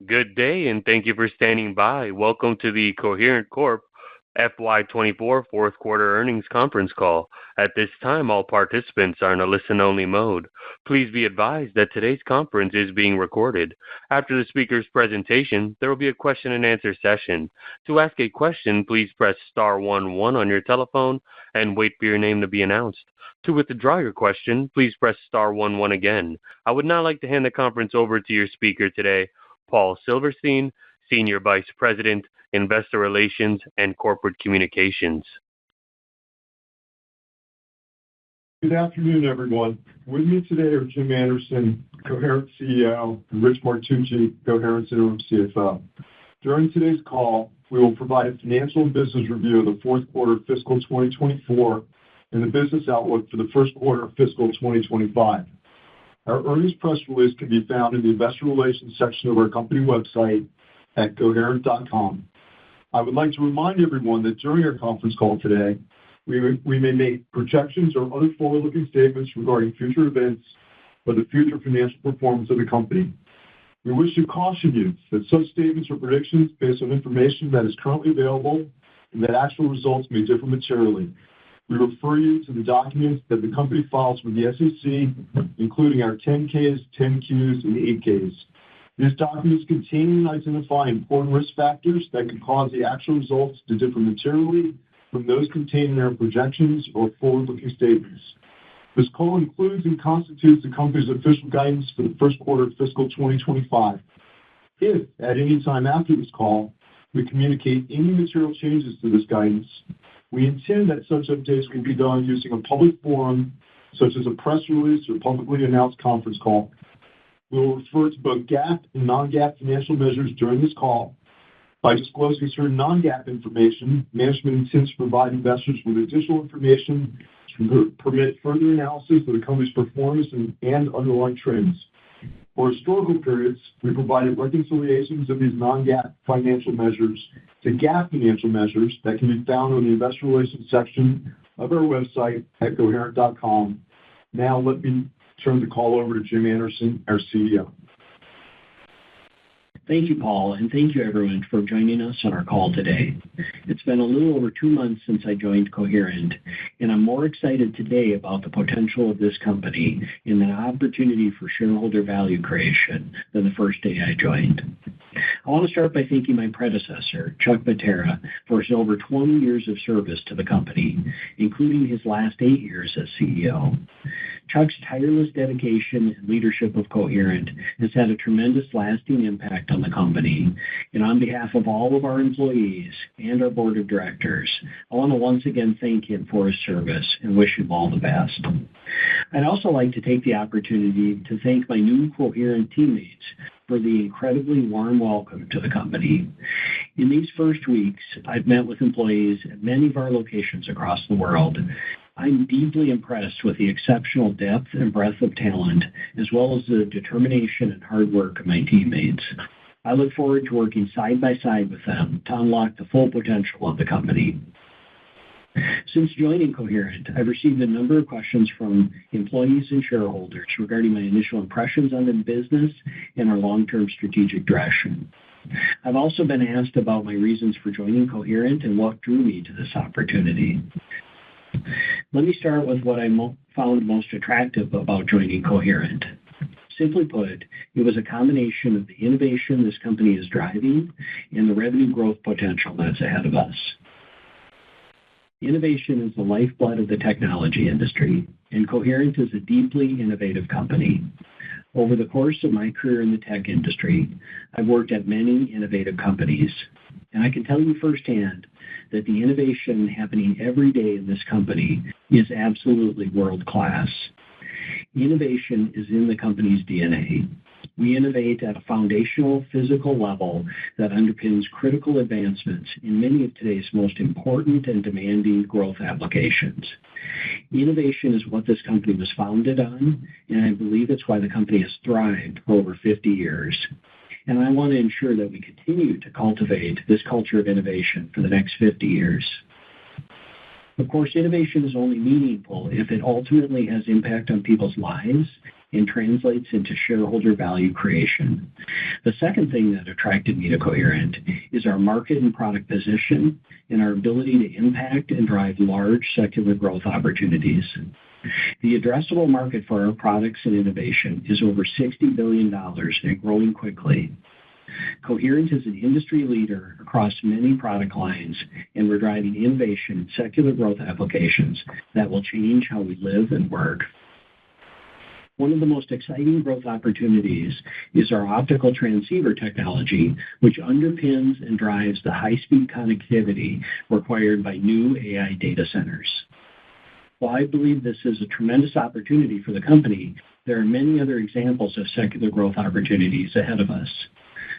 Good day, and thank you for standing by. Welcome to the Coherent Corp. FY24 fourth quarter earnings conference call. At this time, all participants are in a listen-only mode. Please be advised that today's conference is being recorded. After the speaker's presentation, there will be a question-and-answer session. To ask a question, please press star 11 on your telephone and wait for your name to be announced. To withdraw your question, please press star 11 again. I would now like to hand the conference over to your speaker today, Paul Silverstein, Senior Vice President, Investor Relations and Corporate Communications. Good afternoon, everyone. With me today are Jim Anderson, Coherent CEO, and Rich Martucci, Coherent's interim CFO. During today's call, we will provide a financial and business review of the fourth quarter of fiscal 2024 and the business outlook for the first quarter of fiscal 2025. Our earnings press release can be found in the Investor Relations section of our company website at coherent.com. I would like to remind everyone that during our conference call today, we may make projections or other forward-looking statements regarding future events or the future financial performance of the company. We wish to caution you that such statements are predictions based on information that is currently available and that actual results may differ materially. We refer you to the documents that the company files with the SEC, including our 10-Ks, 10-Qs, and 8-Ks. These documents contain and identify important risk factors that could cause the actual results to differ materially from those contained in our projections or forward-looking statements. This call includes and constitutes the company's official guidance for the first quarter of fiscal 2025. If, at any time after this call, we communicate any material changes to this guidance, we intend that such updates can be done using a public forum, such as a press release or publicly announced conference call. We will refer to both GAAP and non-GAAP financial measures during this call. By disclosing certain non-GAAP information, management intends to provide investors with additional information to permit further analysis of the company's performance and underlying trends. For historical periods, we provided reconciliations of these non-GAAP financial measures to GAAP financial measures that can be found on the Investor Relations section of our website at coherent.com. Now, let me turn the call over to Jim Anderson, our CEO. Thank you, Paul, and thank you, everyone, for joining us on our call today. It's been a little over 2 months since I joined Coherent, and I'm more excited today about the potential of this company and the opportunity for shareholder value creation than the first day I joined. I want to start by thanking my predecessor, Chuck Mattera, for his over 20 years of service to the company, including his last 8 years as CEO. Chuck's tireless dedication and leadership of Coherent has had a tremendous lasting impact on the company, and on behalf of all of our employees and our board of directors, I want to once again thank him for his service and wish him all the best. I'd also like to take the opportunity to thank my new Coherent teammates for the incredibly warm welcome to the company. In these first weeks, I've met with employees at many of our locations across the world. I'm deeply impressed with the exceptional depth and breadth of talent, as well as the determination and hard work of my teammates. I look forward to working side by side with them to unlock the full potential of the company. Since joining Coherent, I've received a number of questions from employees and shareholders regarding my initial impressions on the business and our long-term strategic direction. I've also been asked about my reasons for joining Coherent and what drew me to this opportunity. Let me start with what I found most attractive about joining Coherent. Simply put, it was a combination of the innovation this company is driving and the revenue growth potential that's ahead of us. Innovation is the lifeblood of the technology industry, and Coherent is a deeply innovative company. Over the course of my career in the tech industry, I've worked at many innovative companies, and I can tell you firsthand that the innovation happening every day in this company is absolutely world-class. Innovation is in the company's DNA. We innovate at a foundational physical level that underpins critical advancements in many of today's most important and demanding growth applications. Innovation is what this company was founded on, and I believe it's why the company has thrived for over 50 years. And I want to ensure that we continue to cultivate this culture of innovation for the next 50 years. Of course, innovation is only meaningful if it ultimately has impact on people's lives and translates into shareholder value creation. The second thing that attracted me to Coherent is our market and product position and our ability to impact and drive large secular growth opportunities. The addressable market for our products and innovation is over $60 billion and growing quickly. Coherent is an industry leader across many product lines, and we're driving innovation in secular growth applications that will change how we live and work. One of the most exciting growth opportunities is our optical transceiver technology, which underpins and drives the high-speed connectivity required by new AI data centers. While I believe this is a tremendous opportunity for the company, there are many other examples of secular growth opportunities ahead of us.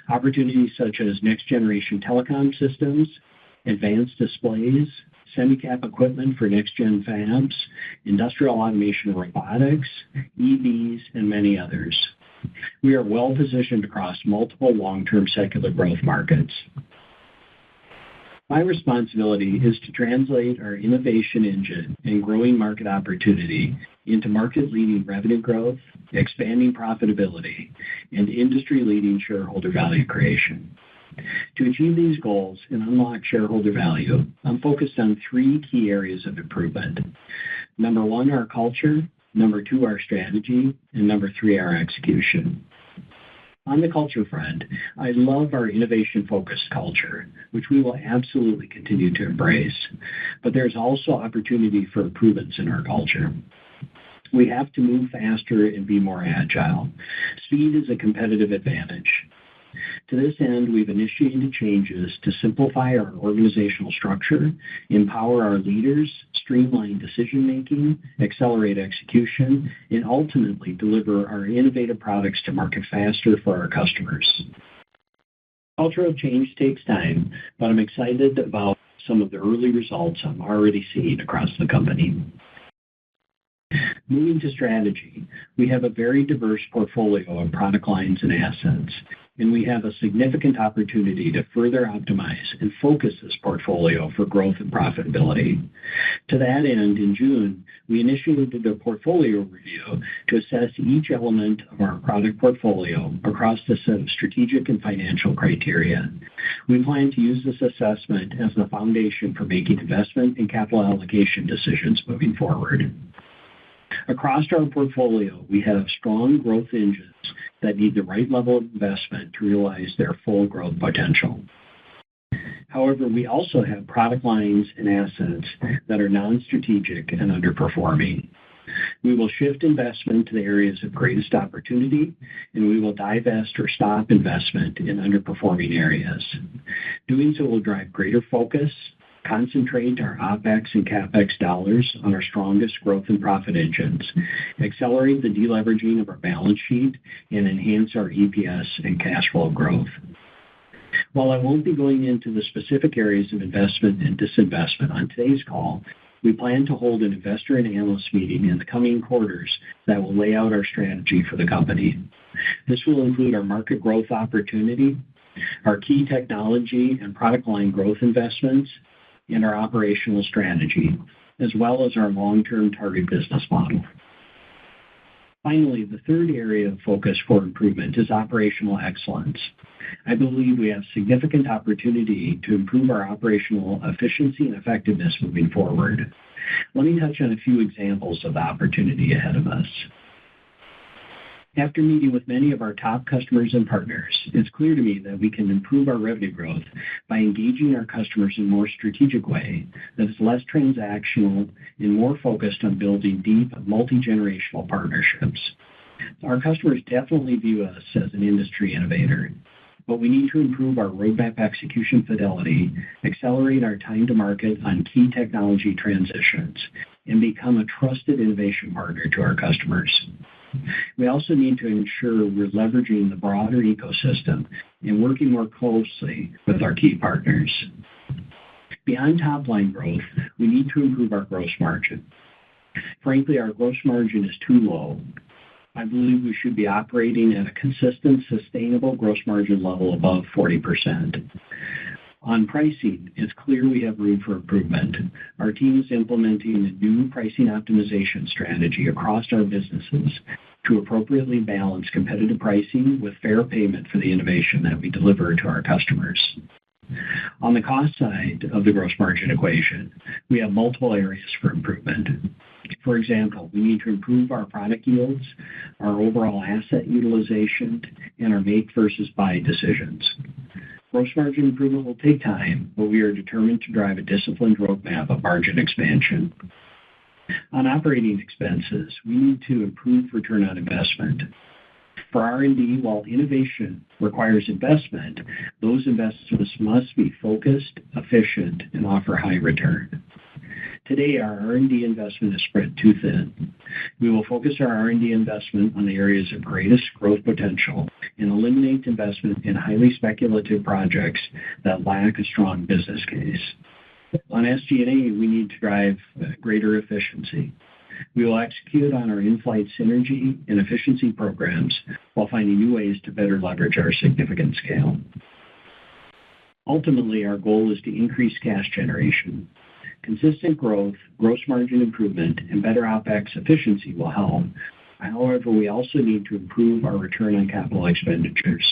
Opportunities such as next-generation telecom systems, advanced displays, semi-cap equipment for next-gen fabs, industrial automation and robotics, EVs, and many others. We are well-positioned across multiple long-term secular growth markets. My responsibility is to translate our innovation engine and growing market opportunity into market-leading revenue growth, expanding profitability, and industry-leading shareholder value creation. To achieve these goals and unlock shareholder value, I'm focused on three key areas of improvement. Number one, our culture. Number two, our strategy. And number three, our execution. On the culture front, I love our innovation-focused culture, which we will absolutely continue to embrace. But there's also opportunity for improvements in our culture. We have to move faster and be more agile. Speed is a competitive advantage. To this end, we've initiated changes to simplify our organizational structure, empower our leaders, streamline decision-making, accelerate execution, and ultimately deliver our innovative products to market faster for our customers. Cultural change takes time, but I'm excited about some of the early results I'm already seeing across the company. Moving to strategy, we have a very diverse portfolio of product lines and assets, and we have a significant opportunity to further optimize and focus this portfolio for growth and profitability. To that end, in June, we initiated a portfolio review to assess each element of our product portfolio across a set of strategic and financial criteria. We plan to use this assessment as the foundation for making investment and capital allocation decisions moving forward. Across our portfolio, we have strong growth engines that need the right level of investment to realize their full growth potential. However, we also have product lines and assets that are non-strategic and underperforming. We will shift investment to the areas of greatest opportunity, and we will divest or stop investment in underperforming areas. Doing so will drive greater focus, concentrate our OpEx and CapEx dollars on our strongest growth and profit engines, accelerate the deleveraging of our balance sheet, and enhance our EPS and cash flow growth. While I won't be going into the specific areas of investment and disinvestment on today's call, we plan to hold an investor and analyst meeting in the coming quarters that will lay out our strategy for the company. This will include our market growth opportunity, our key technology and product line growth investments, and our operational strategy, as well as our long-term target business model. Finally, the third area of focus for improvement is operational excellence. I believe we have significant opportunity to improve our operational efficiency and effectiveness moving forward. Let me touch on a few examples of the opportunity ahead of us. After meeting with many of our top customers and partners, it's clear to me that we can improve our revenue growth by engaging our customers in a more strategic way that is less transactional and more focused on building deep, multi-generational partnerships. Our customers definitely view us as an industry innovator, but we need to improve our roadmap execution fidelity, accelerate our time to market on key technology transitions, and become a trusted innovation partner to our customers. We also need to ensure we're leveraging the broader ecosystem and working more closely with our key partners. Beyond top-line growth, we need to improve our gross margin. Frankly, our gross margin is too low. I believe we should be operating at a consistent, sustainable gross margin level above 40%. On pricing, it's clear we have room for improvement. Our team is implementing a new pricing optimization strategy across our businesses, to appropriately balance competitive pricing with fair payment for the innovation that we deliver to our customers. On the cost side of the gross margin equation, we have multiple areas for improvement. For example, we need to improve our product yields, our overall asset utilization, and our make versus buy decisions. Gross margin improvement will take time, but we are determined to drive a disciplined roadmap of margin expansion. On operating expenses, we need to improve return on investment. For R&D, while innovation requires investment, those investments must be focused, efficient, and offer high return. Today, our R&D investment is spread too thin. We will focus our R&D investment on the areas of greatest growth potential and eliminate investment in highly speculative projects that lack a strong business case. On SG&A, we need to drive greater efficiency. We will execute on our in-flight synergy and efficiency programs while finding new ways to better leverage our significant scale. Ultimately, our goal is to increase cash generation. Consistent growth, gross margin improvement, and better OpEx efficiency will help. However, we also need to improve our return on capital expenditures.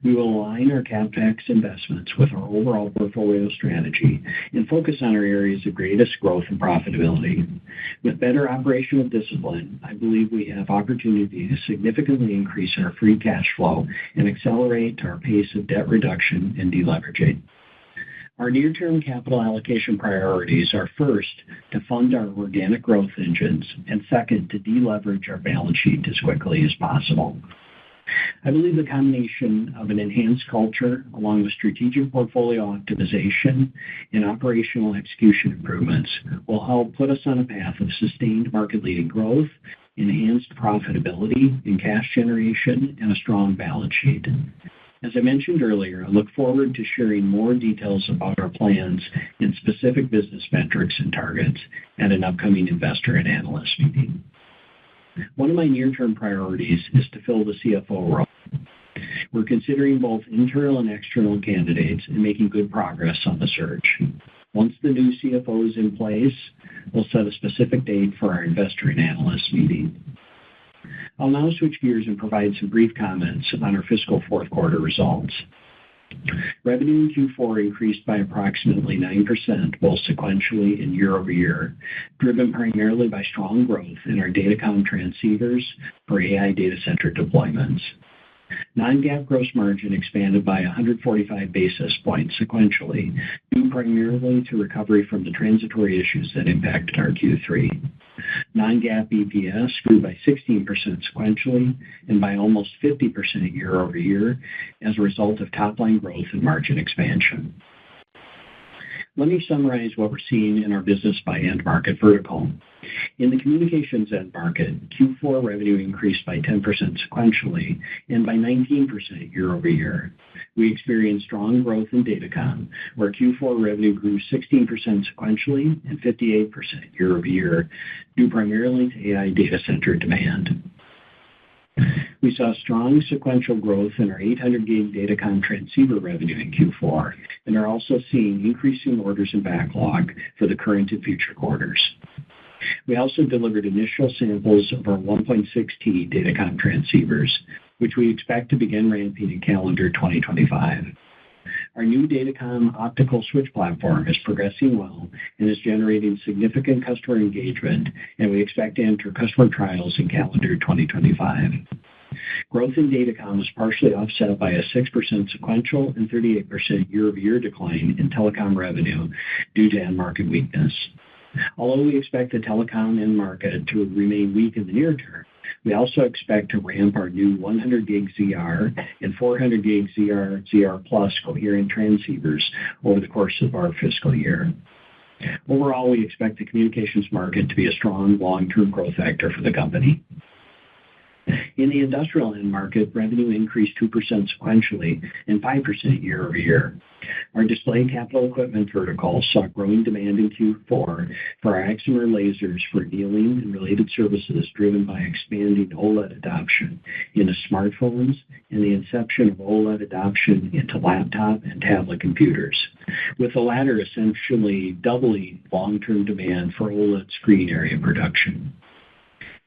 We will align our CapEx investments with our overall portfolio strategy and focus on our areas of greatest growth and profitability. With better operational discipline, I believe we have opportunity to significantly increase our free cash flow and accelerate our pace of debt reduction and deleveraging. Our near-term capital allocation priorities are first, to fund our organic growth engines, and second, to deleverage our balance sheet as quickly as possible. I believe the combination of an enhanced culture, along with strategic portfolio optimization and operational execution improvements, will help put us on a path of sustained market-leading growth, enhanced profitability and cash generation, and a strong balance sheet. As I mentioned earlier, I look forward to sharing more details about our plans and specific business metrics and targets at an upcoming investor and analyst meeting. One of my near-term priorities is to fill the CFO role. We're considering both internal and external candidates and making good progress on the search. Once the new CFO is in place, we'll set a specific date for our investor and analyst meeting. I'll now switch gears and provide some brief comments on our fiscal fourth quarter results. Revenue in Q4 increased by approximately 9%, both sequentially and year-over-year, driven primarily by strong growth in our datacom transceivers for AI data center deployments. Non-GAAP gross margin expanded by 145 basis points sequentially, due primarily to recovery from the transitory issues that impacted our Q3. Non-GAAP EPS grew by 16% sequentially and by almost 50% year-over-year as a result of top-line growth and margin expansion. Let me summarize what we're seeing in our business by end market vertical. In the communications end market, Q4 revenue increased by 10% sequentially and by 19% year-over-year. We experienced strong growth in datacom, where Q4 revenue grew 16% sequentially and 58% year-over-year, due primarily to AI data center demand. We saw strong sequential growth in our 800G datacom transceiver revenue in Q4 and are also seeing increasing orders and backlog for the current and future quarters. We also delivered initial samples of our 1.6T datacom transceivers, which we expect to begin ramping in calendar 2025. Our new datacom optical switch platform is progressing well and is generating significant customer engagement, and we expect to enter customer trials in calendar 2025. Growth in datacom is partially offset by a 6% sequential and 38% year-over-year decline in telecom revenue due to end market weakness. Although we expect the telecom end market to remain weak in the near term, we also expect to ramp our new 100G ZR and 400G ZR+ coherent transceivers over the course of our fiscal year. Overall, we expect the communications market to be a strong long-term growth factor for the company. In the industrial end market, revenue increased 2% sequentially and 5% year-over-year. Our display capital equipment vertical saw growing demand in Q4 for our excimer lasers for annealing and related services, driven by expanding OLED adoption into smartphones and the inception of OLED adoption into laptop and tablet computers, with the latter essentially doubling long-term demand for OLED screen area production.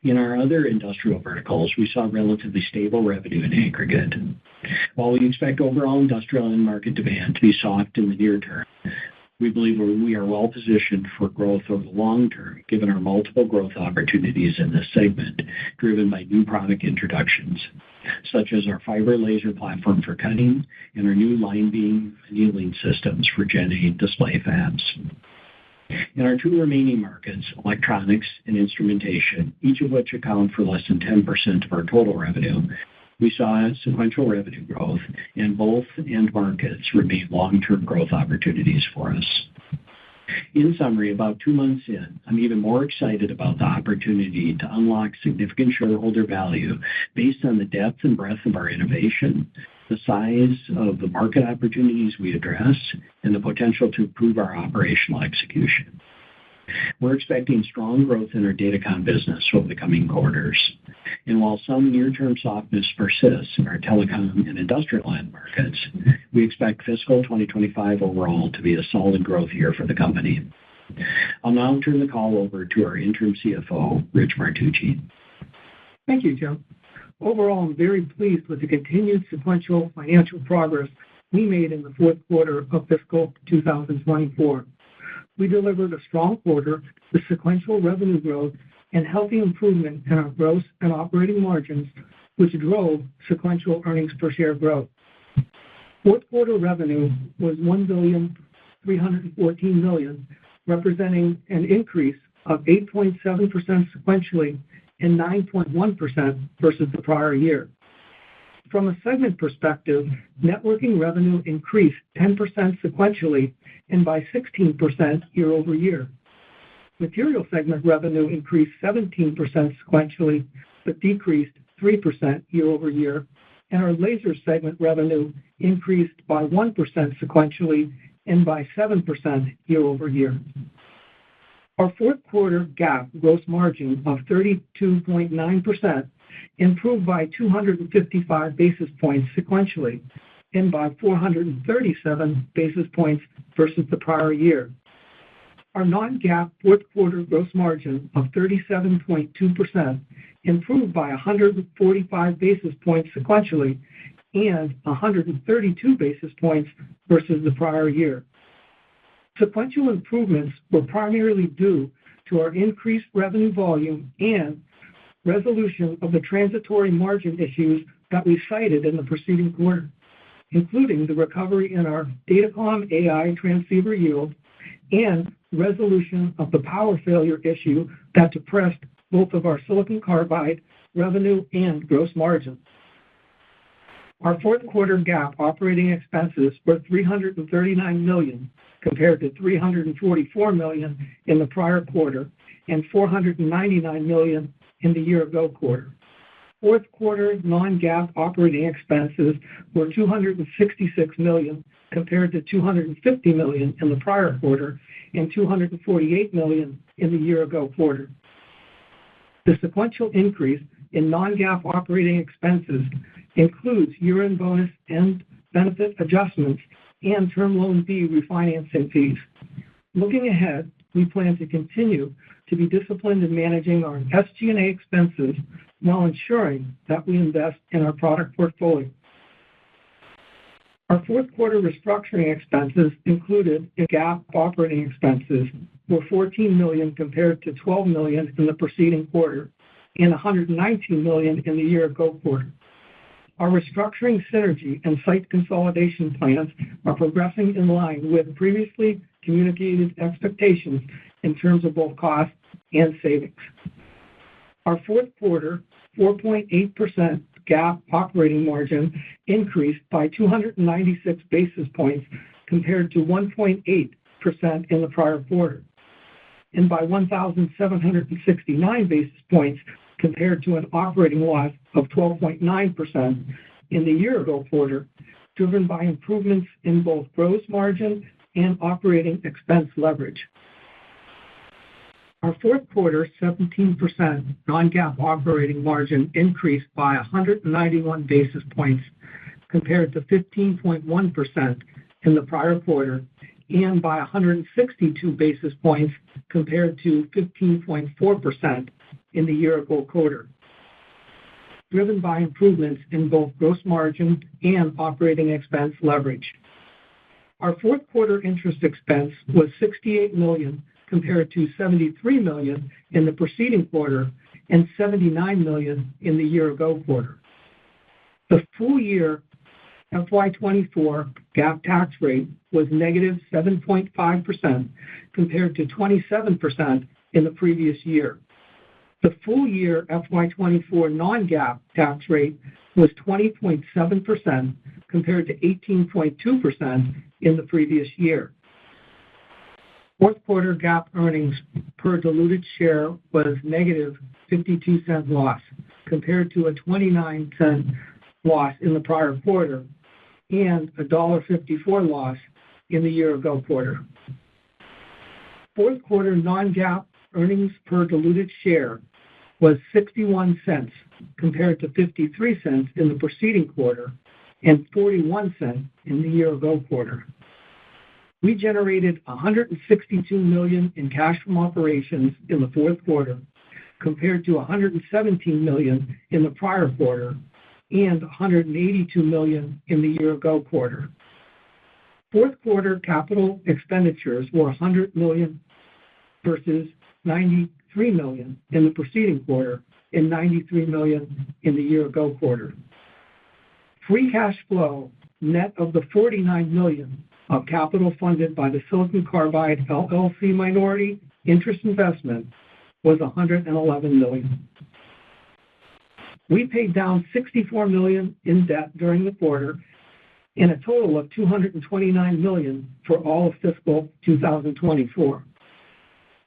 In our other industrial verticals, we saw relatively stable revenue in aggregate. While we expect overall industrial and market demand to be soft in the near term, we believe we are well positioned for growth over the long term, given our multiple growth opportunities in this segment, driven by new product introductions, such as our fiber laser platform for cutting and our new line beam annealing systems for Gen 8 display fabs. In our two remaining markets, electronics and instrumentation, each of which account for less than 10% of our total revenue, we saw sequential revenue growth, and both end markets remain long-term growth opportunities for us. In summary, about 2 months in, I'm even more excited about the opportunity to unlock significant shareholder value based on the depth and breadth of our innovation, the size of the market opportunities we address, and the potential to improve our operational execution. We're expecting strong growth in our datacom business over the coming quarters. And while some near-term softness persists in our telecom and industrial end markets, we expect fiscal 2025 overall to be a solid growth year for the company. I'll now turn the call over to our interim CFO, Rich Martucci. Thank you, Jim. Overall, I'm very pleased with the continued sequential financial progress we made in the fourth quarter of fiscal 2024. We delivered a strong quarter with sequential revenue growth and healthy improvement in our gross and operating margins, which drove sequential earnings per share growth. Fourth quarter revenue was $1,314 million, representing an increase of 8.7% sequentially and 9.1% versus the prior year. From a segment perspective, networking revenue increased 10% sequentially and by 16% year over year. Material segment revenue increased 17% sequentially, but decreased 3% year over year, and our laser segment revenue increased by 1% sequentially and by 7% year over year. Our fourth quarter GAAP gross margin of 32.9% improved by 255 basis points sequentially and by 437 basis points versus the prior year. Our non-GAAP fourth quarter gross margin of 37.2% improved by 145 basis points sequentially and 132 basis points versus the prior year. Sequential improvements were primarily due to our increased revenue volume and resolution of the transitory margin issues that we cited in the preceding quarter, including the recovery in our datacom AI transceiver yield and resolution of the power failure issue that depressed both of our silicon carbide revenue and gross margin. Our fourth quarter GAAP operating expenses were $339 million, compared to $344 million in the prior quarter and $499 million in the year-ago quarter. Fourth quarter non-GAAP operating expenses were $266 million, compared to $250 million in the prior quarter and $248 million in the year-ago quarter. The sequential increase in non-GAAP operating expenses includes year-end bonus and benefit adjustments and Term Loan B refinancing fees. Looking ahead, we plan to continue to be disciplined in managing our SG&A expenses while ensuring that we invest in our product portfolio. Our fourth quarter restructuring expenses included in GAAP operating expenses were $14 million compared to $12 million in the preceding quarter and $119 million in the year-ago quarter. Our restructuring synergy and site consolidation plans are progressing in line with previously communicated expectations in terms of both cost and savings. Our fourth quarter 4.8% GAAP operating margin increased by 296 basis points compared to 1.8% in the prior quarter, and by 1,769 basis points compared to an operating loss of 12.9% in the year-ago quarter, driven by improvements in both gross margin and operating expense leverage. Our fourth quarter 17% non-GAAP operating margin increased by 191 basis points compared to 15.1% in the prior quarter and by 162 basis points compared to 15.4% in the year-ago quarter, driven by improvements in both gross margin and operating expense leverage. Our fourth quarter interest expense was $68 million compared to $73 million in the preceding quarter and $79 million in the year-ago quarter. The full year FY24 GAAP tax rate was negative 7.5% compared to 27% in the previous year. The full year FY24 non-GAAP tax rate was 20.7% compared to 18.2% in the previous year. Fourth quarter GAAP earnings per diluted share was negative 52-cent loss compared to a 29-cent loss in the prior quarter and a $1.54 loss in the year-ago quarter. Fourth quarter non-GAAP earnings per diluted share was 61 cents compared to 53 cents in the preceding quarter and 41 cents in the year-ago quarter. We generated $162 million in cash from operations in the fourth quarter compared to $117 million in the prior quarter and $182 million in the year-ago quarter. Fourth quarter capital expenditures were $100 million versus $93 million in the preceding quarter and $93 million in the year-ago quarter. Free cash flow, net of the $49 million of capital funded by the Silicon Carbide LLC minority interest investment, was $111 million. We paid down $64 million in debt during the quarter and a total of $229 million for all of fiscal 2024.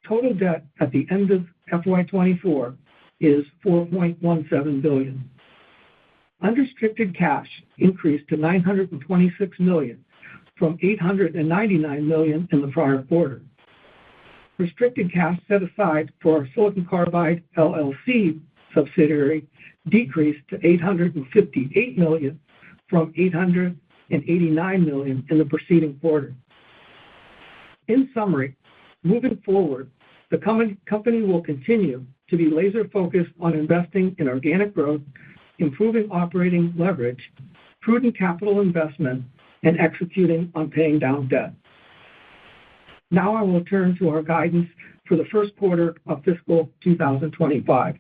Total debt at the end of FY24 is $4.17 billion. Unrestricted cash increased to $926 million from $899 million in the prior quarter. Restricted cash set aside for our Silicon Carbide LLC subsidiary decreased to $858 million from $889 million in the preceding quarter. In summary, moving forward, the company will continue to be laser-focused on investing in organic growth, improving operating leverage, prudent capital investment, and executing on paying down debt. Now I will turn to our guidance for the first quarter of fiscal 2025.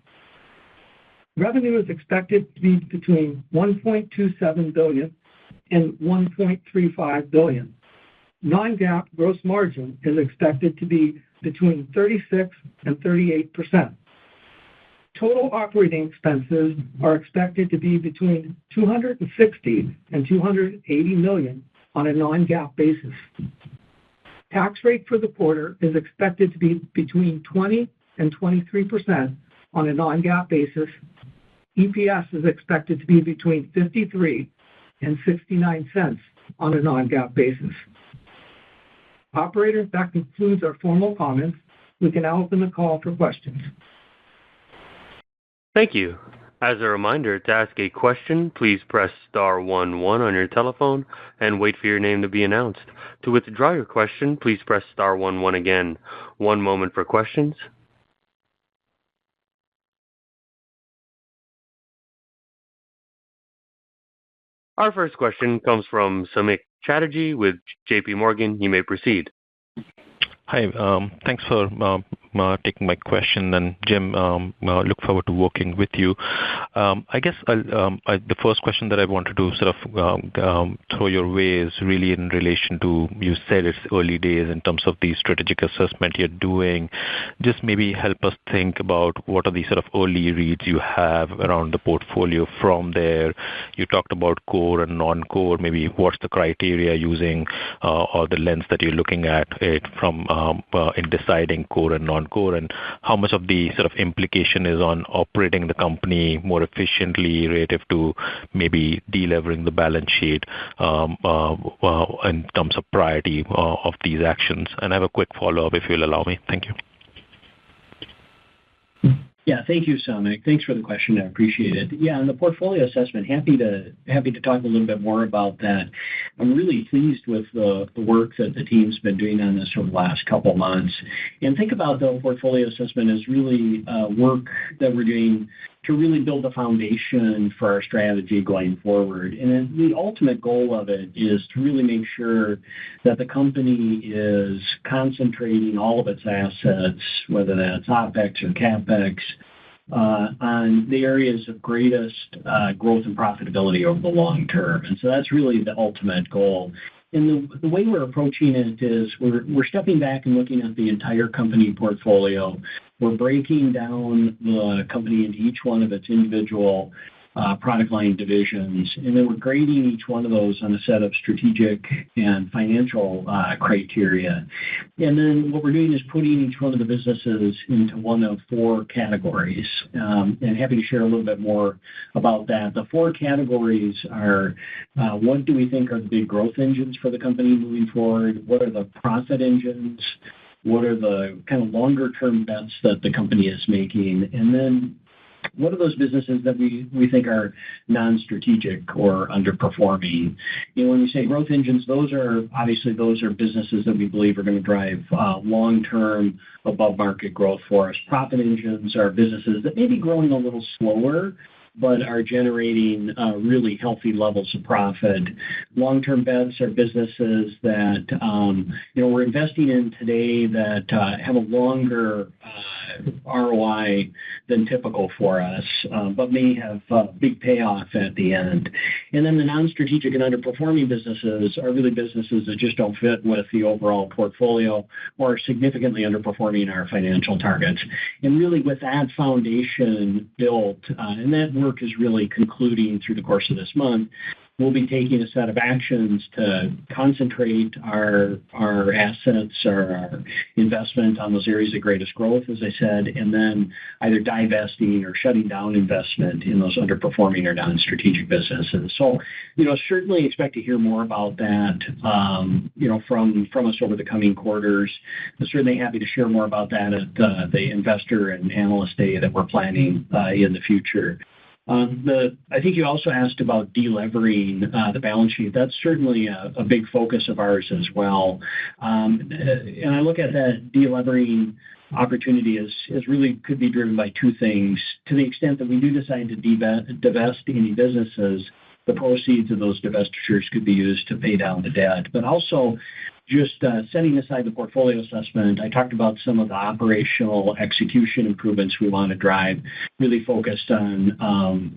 Revenue is expected to be between $1.27 billion and $1.35 billion. Non-GAAP gross margin is expected to be between 36% and 38%. Total operating expenses are expected to be between $260 and $280 million on a non-GAAP basis. Tax rate for the quarter is expected to be between 20% and 23% on a non-GAAP basis. EPS is expected to be between 53 and 69 cents on a non-GAAP basis. Operator, that concludes our formal comments. We can now open the call for questions. Thank you. As a reminder, to ask a question, please press star 11 on your telephone and wait for your name to be announced. To withdraw your question, please press star 11 again. One moment for questions. Our first question comes from Samik Chatterjee with J.P. Morgan. You may proceed. Hi. Thanks for taking my question. And Jim, look forward to working with you. I guess the first question that I wanted to sort of throw your way is really in relation to, you said it's early days in terms of the strategic assessment you're doing. Just maybe help us think about what are the sort of early reads you have around the portfolio from there. You talked about core and non-core. Maybe what's the criteria using or the lens that you're looking at it from in deciding core and non-core, and how much of the sort of implication is on operating the company more efficiently relative to maybe delevering the balance sheet in terms of priority of these actions. And I have a quick follow-up if you'll allow me. Thank you. Yeah, thank you, Samik. Thanks for the question. I appreciate it. Yeah, and the portfolio assessment, happy to talk a little bit more about that. I'm really pleased with the work that the team's been doing on this over the last couple of months. And think about the portfolio assessment as really work that we're doing to really build a foundation for our strategy going forward. And then the ultimate goal of it is to really make sure that the company is concentrating all of its assets, whether that's OpEx or CapEx, on the areas of greatest growth and profitability over the long term. And so that's really the ultimate goal. And the way we're approaching it is we're stepping back and looking at the entire company portfolio. We're breaking down the company into each one of its individual product line divisions, and then we're grading each one of those on a set of strategic and financial criteria. And then what we're doing is putting each one of the businesses into one of four categories, and happy to share a little bit more about that. The four categories are what do we think are the big growth engines for the company moving forward? What are the profit engines? What are the kind of longer-term bets that the company is making? And then what are those businesses that we think are non-strategic or underperforming? When we say growth engines, those are businesses that we believe are going to drive long-term above-market growth for us. Profit engines are businesses that may be growing a little slower, but are generating really healthy levels of profit. Long-term bets are businesses that we're investing in today that have a longer ROI than typical for us, but may have big payoff at the end. And then the non-strategic and underperforming businesses are really businesses that just don't fit with the overall portfolio or are significantly underperforming our financial targets. And really with that foundation built, and that work is really concluding through the course of this month, we'll be taking a set of actions to concentrate our assets or our investment on those areas of greatest growth, as I said, and then either divesting or shutting down investment in those underperforming or non-strategic businesses. So, certainly expect to hear more about that, from us over the coming quarters. I'm certainly happy to share more about that at the Investor and Analyst Day that we're planning in the future. I think you also asked about delevering the balance sheet. That's certainly a big focus of ours as well. And I look at that delevering opportunity as really could be driven by two things. To the extent that we do decide to divest any businesses, the proceeds of those divestitures could be used to pay down the debt. But also, just setting aside the portfolio assessment, I talked about some of the operational execution improvements we want to drive, really focused on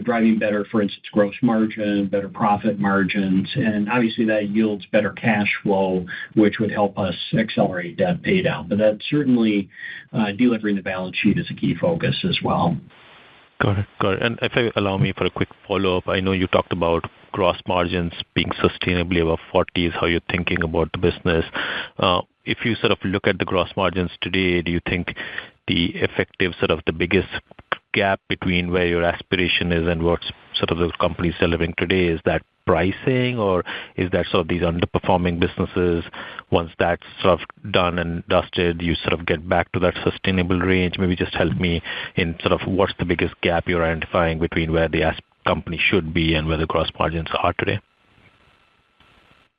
driving better, for instance, gross margin, better profit margins, and obviously that yields better cash flow, which would help us accelerate debt pay down. But that certainly delivering the balance sheet is a key focus as well. Got it. And if you allow me for a quick follow-up, I know you talked about gross margins being sustainably above 40 is how you're thinking about the business. If you sort of look at the gross margins today, do you think the effective sort of the biggest gap between where your aspiration is and what sort of the company's delivering today, is that pricing, or is that sort of these underperforming businesses, once that's sort of done and dusted, you sort of get back to that sustainable range? Maybe just help me in sort of what's the biggest gap you're identifying between where the company should be and where the gross margins are today.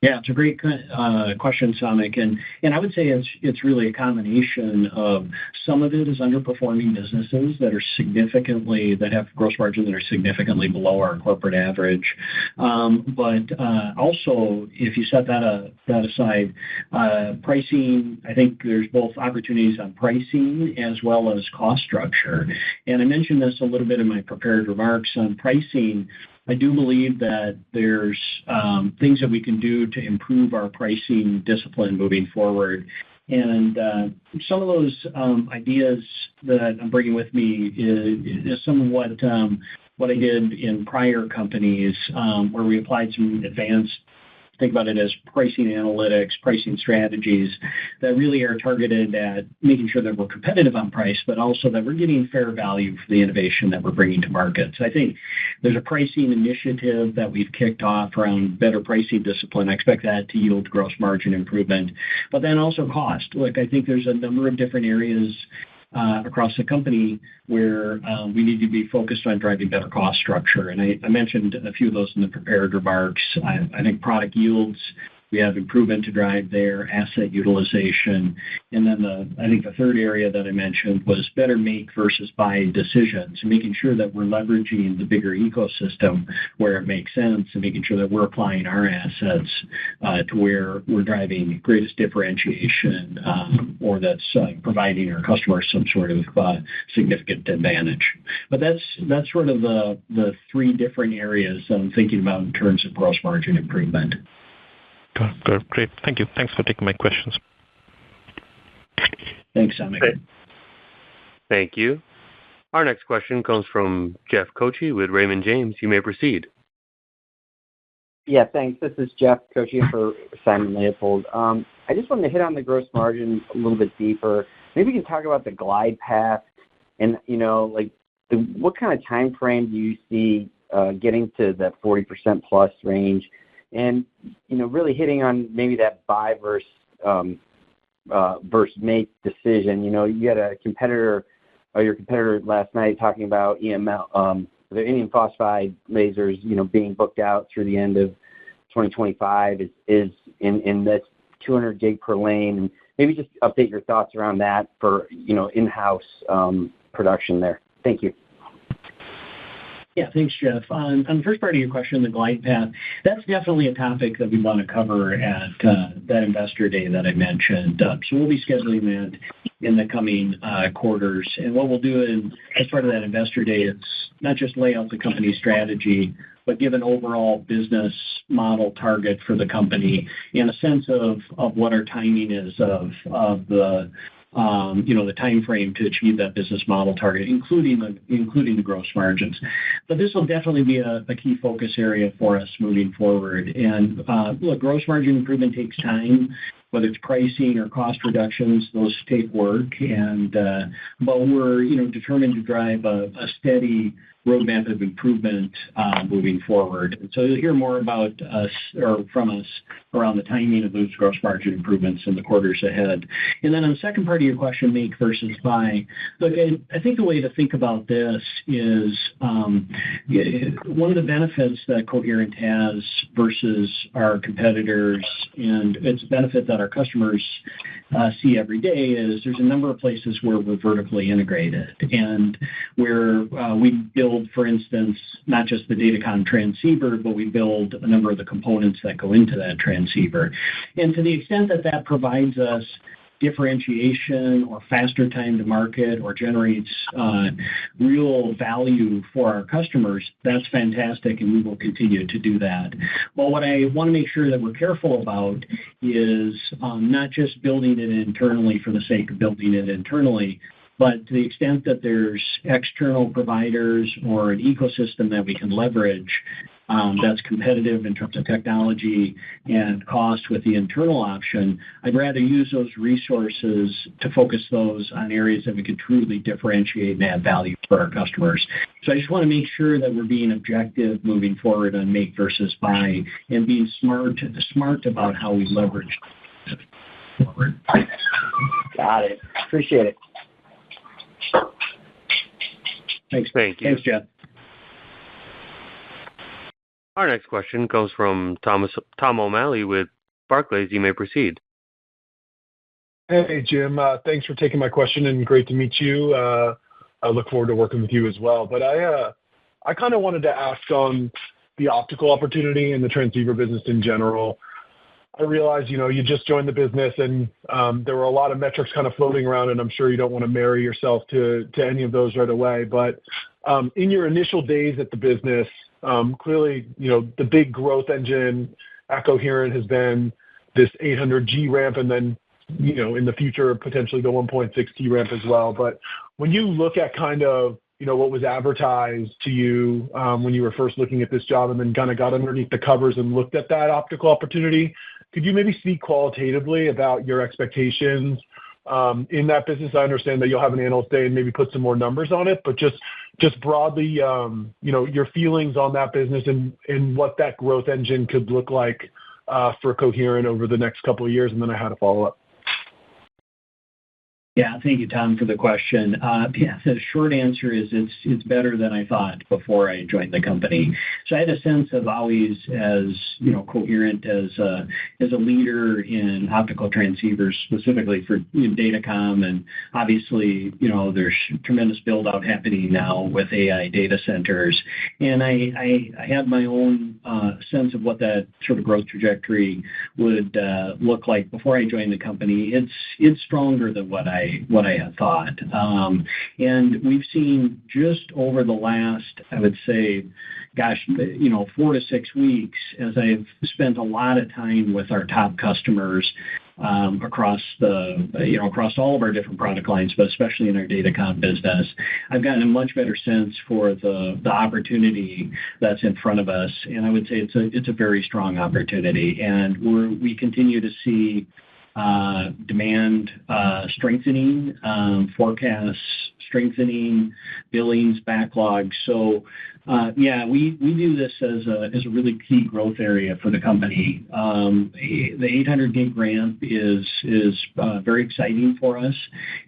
Yeah, it's a great question, Samik. And I would say it's really a combination of some of it is underperforming businesses that have gross margins that are significantly below our corporate average. But also, if you set that aside, pricing, I think there's both opportunities on pricing as well as cost structure. And I mentioned this a little bit in my prepared remarks on pricing. I do believe that there's things that we can do to improve our pricing discipline moving forward. And some of those ideas that I'm bringing with me is some of what I did in prior companies where we applied some advanced, think about it as pricing analytics, pricing strategies that really are targeted at making sure that we're competitive on price, but also that we're getting fair value for the innovation that we're bringing to market. So I think there's a pricing initiative that we've kicked off around better pricing discipline. I expect that to yield gross margin improvement, but then also cost. Look, I think there's a number of different areas across the company where we need to be focused on driving better cost structure. And I mentioned a few of those in the prepared remarks. I think product yields, we have improvement to drive there, asset utilization. And then I think the third area that I mentioned was better make versus buy decisions, and making sure that we're leveraging the bigger ecosystem where it makes sense, and making sure that we're applying our assets to where we're driving greatest differentiation or that's providing our customers some sort of significant advantage. But that's sort of the three different areas I'm thinking about in terms of gross margin improvement. Good. Great. Thank you. Thanks for taking my questions. Thanks, Samik. Thank you. Our next question comes from Jeff Koche with Raymond James. You may proceed. Yeah, thanks. This is Jeff Koche for Simon Leopold. I just wanted to hit on the gross margin a little bit deeper. Maybe you can talk about the glide path and, what kind of time frame do you see getting to that 40% plus range? And, really hitting on maybe that buy versus make decision. You had a competitor, or your competitor last night talking about EML, the indium phosphide lasers, being booked out through the end of 2025 is in this 200 gig per lane. And maybe just update your thoughts around that for, in-house production there. Thank you. Yeah, thanks, Jeff. On the first part of your question, the glide path, that's definitely a topic that we want to cover at that investor day that I mentioned. So we'll be scheduling that in the coming quarters. And what we'll do as part of that investor day is not just lay out the company's strategy, but give an overall business model target for the company and a sense of what our timing is of the the time frame to achieve that business model target, including the gross margins. But this will definitely be a key focus area for us moving forward. And look, gross margin improvement takes time, whether it's pricing or cost reductions. Those take work, but we're determined to drive a steady roadmap of improvement moving forward. And so you'll hear more about us or from us around the timing of those gross margin improvements in the quarters ahead. And then on the second part of your question, make versus buy. Look, I think the way to think about this is one of the benefits that Coherent has versus our competitors, and it's a benefit that our customers see every day, is there's a number of places where we're vertically integrated and where we build, for instance, not just the datacom transceiver, but we build a number of the components that go into that transceiver. And to the extent that that provides us differentiation or faster time to market or generates real value for our customers, that's fantastic, and we will continue to do that. But what I want to make sure that we're careful about is not just building it internally for the sake of building it internally, but to the extent that there's external providers or an ecosystem that we can leverage that's competitive in terms of technology and cost with the internal option, I'd rather use those resources to focus those on areas that we can truly differentiate and add value for our customers. So I just want to make sure that we're being objective moving forward on make versus buy and being smart about how we leverage forward. Got it. Appreciate it. Thanks. Thank you. Thanks, Jeff. Our next question comes from Tom O'Malley with Barclays. You may proceed. Hey, Jim. Thanks for taking my question, and great to meet you. I look forward to working with you as well. But I kind of wanted to ask on the optical opportunity and the transceiver business in general. I realize, you just joined the business, and there were a lot of metrics kind of floating around, and I'm sure you don't want to marry yourself to any of those right away. But in your initial days at the business, clearly, the big growth engine at Coherent has been this 800G ramp, and then, in the future, potentially the 1.6T ramp as well. But when you look at kind of, what was advertised to you when you were first looking at this job and then kind of got underneath the covers and looked at that optical opportunity, could you maybe speak qualitatively about your expectations in that business? I understand that you'll have an analyst day and maybe put some more numbers on it, but just broadly, your feelings on that business and what that growth engine could look like for Coherent over the next couple of years. And then I had a follow-up. Yeah, thank you, Tom, for the question. The short answer is it's better than I thought before I joined the company. So I had a sense of always, as Coherent as a leader in optical transceivers, specifically for datacom, and obviously there's tremendous build out happening now with AI data centers, and I had my own sense of what that sort of growth trajectory would look like before I joined the company. It's stronger than what I had thought. And we've seen just over the last, I would say, 4 to 6 weeks, as I've spent a lot of time with our top customers across all of our different product lines, but especially in our datacom business, I've gotten a much better sense for the opportunity that's in front of us, and I would say it's a very strong opportunity, and we continue to see demand strengthening, forecasts strengthening, billings, backlog. So we view this as a really key growth area for the company. The 800 gig ramp is very exciting for us,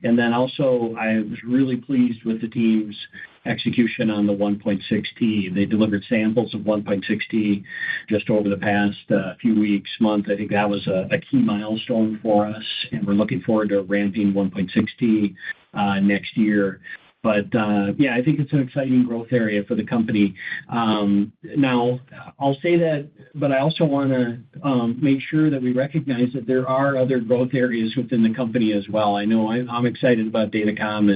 and then also I was really pleased with the team's execution on the 1.6T. They delivered samples of 1.6T just over the past few weeks, month. I think that was a key milestone for us, and we're looking forward to ramping 1.6T next year. But I think it's an exciting growth area for the company. Now, I'll say that, but I also want to make sure that we recognize that there are other growth areas within the company as well. I know I'm excited about datacom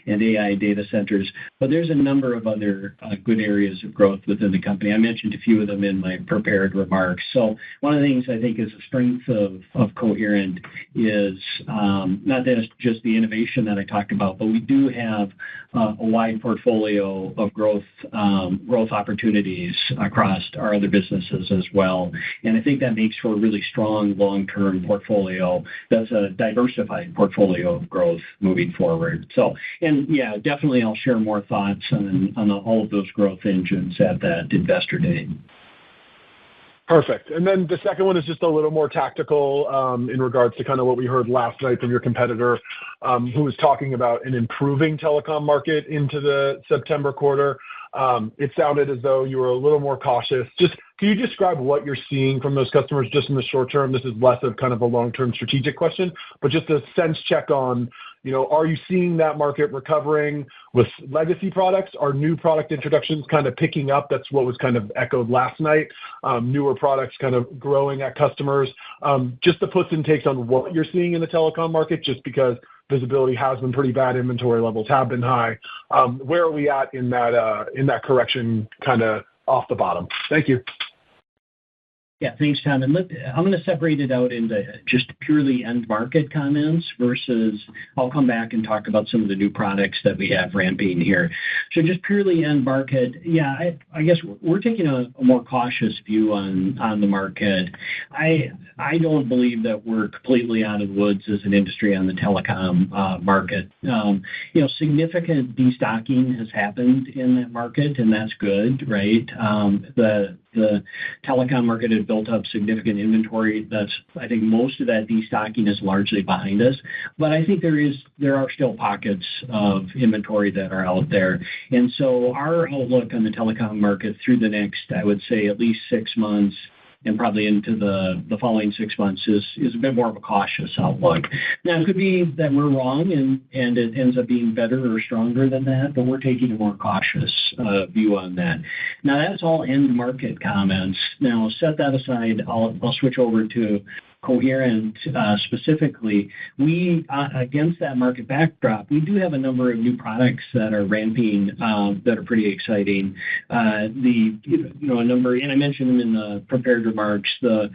and AI data centers, but there's a number of other good areas of growth within the company. I mentioned a few of them in my prepared remarks. So one of the things I think is a strength of Coherent is not that it's just the innovation that I talked about, but we do have a wide portfolio of growth opportunities across our other businesses as well. And I think that makes for a really strong long-term portfolio that's a diversified portfolio of growth moving forward. So, definitely I'll share more thoughts on all of those growth engines at that Investor Day. Perfect. And then the second one is just a little more tactical in regards to kind of what we heard last night from your competitor, who was talking about an improving telecom market into the September quarter. It sounded as though you were a little more cautious. Just can you describe what you're seeing from those customers just in the short term? This is less of kind of a long-term strategic question, but just a sense check on, are you seeing that market recovering with legacy products? Are new product introductions kind of picking up? That's what was kind of echoed last night. Newer products kind of growing at customers. Just the puts and takes on what you're seeing in the telecom market, just because visibility has been pretty bad, inventory levels have been high. Where are we at in that correction kind of off the bottom? Thank you. Yeah, thanks, Tom. And I'm going to separate it out into just purely end market comments versus I'll come back and talk about some of the new products that we have ramping here. So just purely end market, I guess we're taking a more cautious view on the market. I don't believe that we're completely out of the woods as an industry on the telecom market. Significant destocking has happened in that market, and that's good, right? The telecom market had built up significant inventory. I think most of that destocking is largely behind us, but I think there are still pockets of inventory that are out there. And so our outlook on the telecom market through the next, I would say, at least 6 months and probably into the following 6 months is a bit more of a cautious outlook. Now, it could be that we're wrong and it ends up being better or stronger than that, but we're taking a more cautious view on that. Now, that's all end market comments. Now, set that aside. I'll switch over to Coherent specifically. We against that market backdrop, we do have a number of new products that are ramping that are pretty exciting. A number, and I mentioned them in the prepared remarks. Both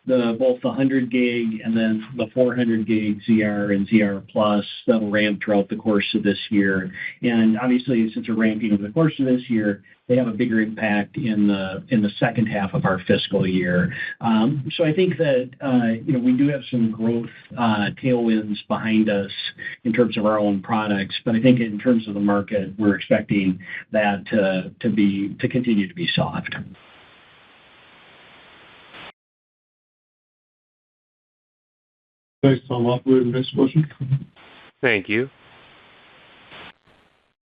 the 100 gig and then the 400 gig ZR and ZR Plus that'll ramp throughout the course of this year. And obviously, since they're ramping over the course of this year, they have a bigger impact in the second half of our fiscal year. So I think that we do have some growth tailwinds behind us in terms of our own products, but I think in terms of the market, we're expecting that to continue to be soft. Thanks, Tom. Operator, next question. Thank you.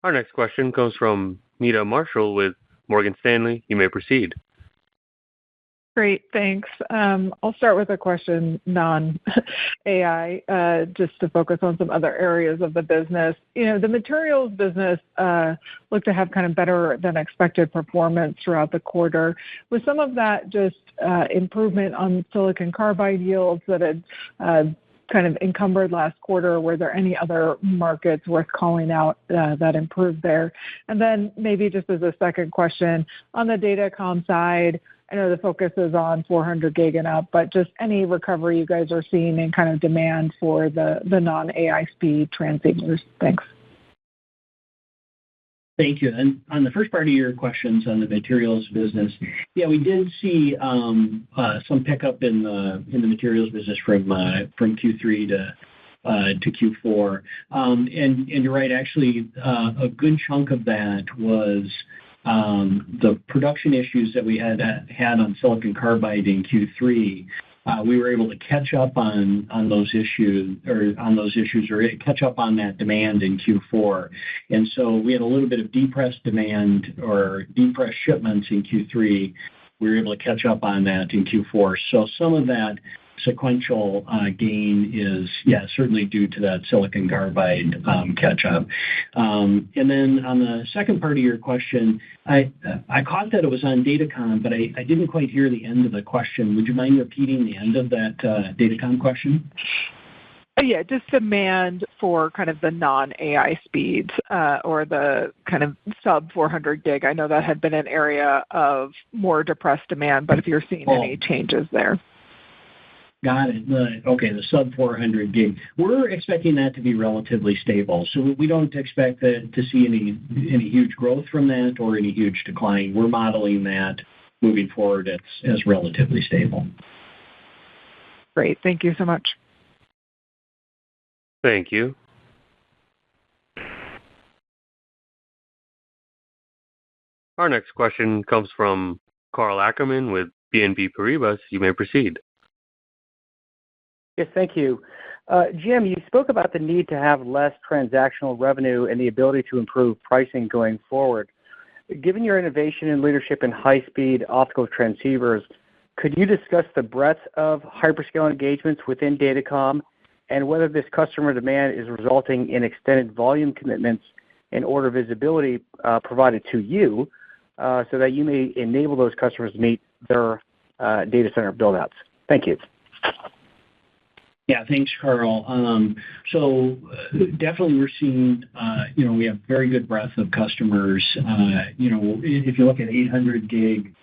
Our next question comes from Meta Marshall with Morgan Stanley. You may proceed. Great, thanks. I'll start with a question non-AI, just to focus on some other areas of the business. The materials business looked to have kind of better than expected performance throughout the quarter. Was some of that just improvement on silicon carbide yields that had kind of encumbered last quarter? Were there any other markets worth calling out that improved there? And then maybe just as a second question, on the datacom side, I know the focus is on 400 gig and up, but just any recovery you guys are seeing in kind of demand for the non-AI speed transceivers. Thanks. Thank you. And on the first part of your questions on the materials business, yeah, we did see some pickup in the materials business from Q3 to Q4. And you're right, actually, a good chunk of that was the production issues that we had on silicon carbide in Q3. We were able to catch up on those issues or catch up on that demand in Q4. And so we had a little bit of depressed demand or depressed shipments in Q3. We were able to catch up on that in Q4. So some of that sequential gain is, certainly due to that silicon carbide catch up. And then on the second part of your question, I caught that it was on datacom, but I didn't quite hear the end of the question. Would you mind repeating the end of that datacom question? Yeah, just demand for kind of the non-AI speeds or the kind of sub 400 gig. I know that had been an area of more depressed demand, but if you're seeing any changes there. Got it. The sub 400 gig. We're expecting that to be relatively stable. So we don't expect to see any huge growth from that or any huge decline. We're modeling that moving forward as relatively stable. Great. Thank you so much. Thank you. Our next question comes from Karl Ackerman with BNP Paribas. You may proceed. Yes, thank you. Jim, you spoke about the need to have less transactional revenue and the ability to improve pricing going forward. Given your innovation and leadership in high-speed optical transceivers, could you discuss the breadth of hyperscale engagements within datacom and whether this customer demand is resulting in extended volume commitments and order visibility provided to you so that you may enable those customers to meet their data center build-outs? Thank you. Yeah, thanks, Karl. So definitely we're seeing, we have very good breadth of customers. If you look at 800 gig,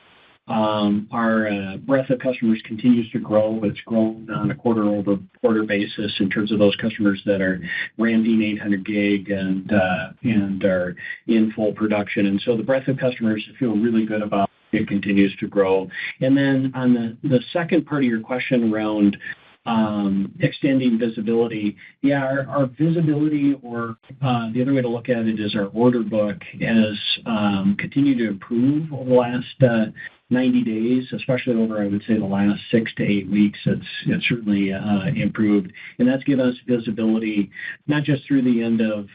our breadth of customers continues to grow. It's grown on a quarter-over-quarter basis in terms of those customers that are ramping 800 gig and are in full production. And so the breadth of customers feel really good about it continues to grow. And then on the second part of your question around extending visibility. Yeah, our visibility, or the other way to look at it is our order book has continued to improve over the last 90 days, especially over, I would say, the last 6 to 8 weeks. It's certainly improved. And that's given us visibility, not just through the end of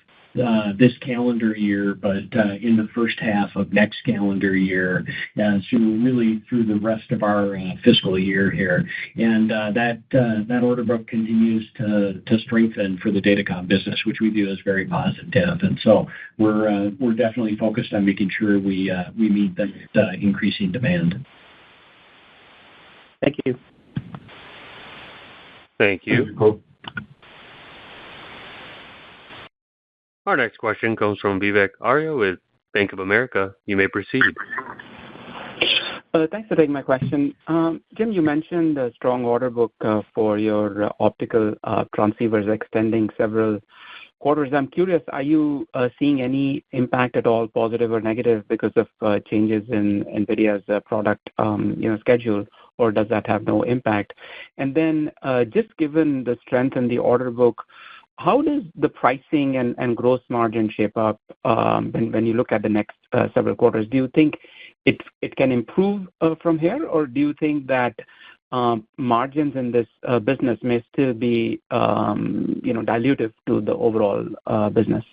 this calendar year, but in the first half of next calendar year, really through the rest of our fiscal year here. And that order book continues to strengthen for the datacom business, which we view as very positive. And so we're definitely focused on making sure we meet the increasing demand. Thank you. Thank you. Our next question comes from Vivek Arya with Bank of America. You may proceed. Thanks for taking my question. Jim, you mentioned a strong order book for your optical transceivers extending several quarters. I'm curious, are you seeing any impact at all, positive or negative, because of changes in NVIDIA's product schedule, or does that have no impact? And then just given the strength in the order book, how does the pricing and gross margin shape up when you look at the next several quarters? Do you think it can improve from here, or do you think that margins in this business may still be, dilutive to the overall business?